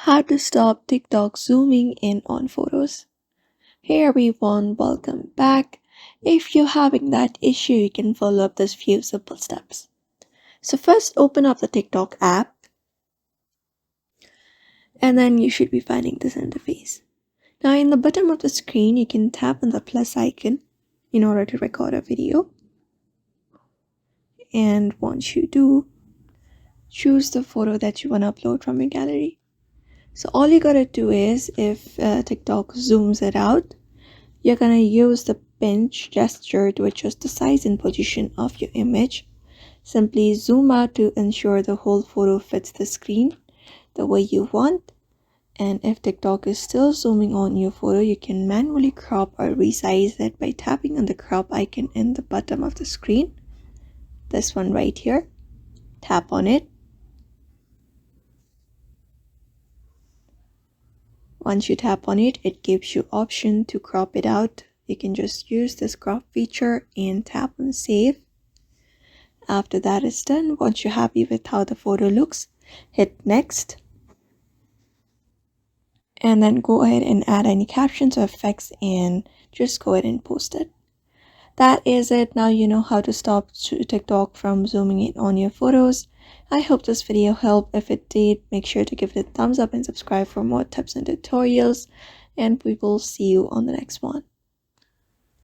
How to stop TikTok zooming in on photos. Hey everyone, welcome back. If you're having that issue, you can follow up these few simple steps. So first open up the TikTok app and then you should be finding this interface. Now in the bottom of the screen, you can tap on the plus icon in order to record a video. And once you do, choose the photo that you want to upload from your gallery. So all you gotta do is if TikTok zooms it out, you're gonna use the pinch gesture to adjust the size and position of your image. Simply zoom out to ensure the whole photo fits the screen the way you want. And if TikTok is still zooming on your photo, you can manually crop or resize it by tapping on the crop icon in the bottom of the screen. This one right here. Tap on it. Once you tap on it, it gives you option to crop it out. You can just use this crop feature and tap on save. After that is done, once you're happy with how the photo looks, hit next. And then go ahead and add any captions or effects and just go ahead and post it. That is it. Now you know how to stop TikTok from zooming in on your photos. I hope this video helped. If it did, make sure to give it a thumbs up and subscribe for more tips and tutorials. And we will see you on the next one.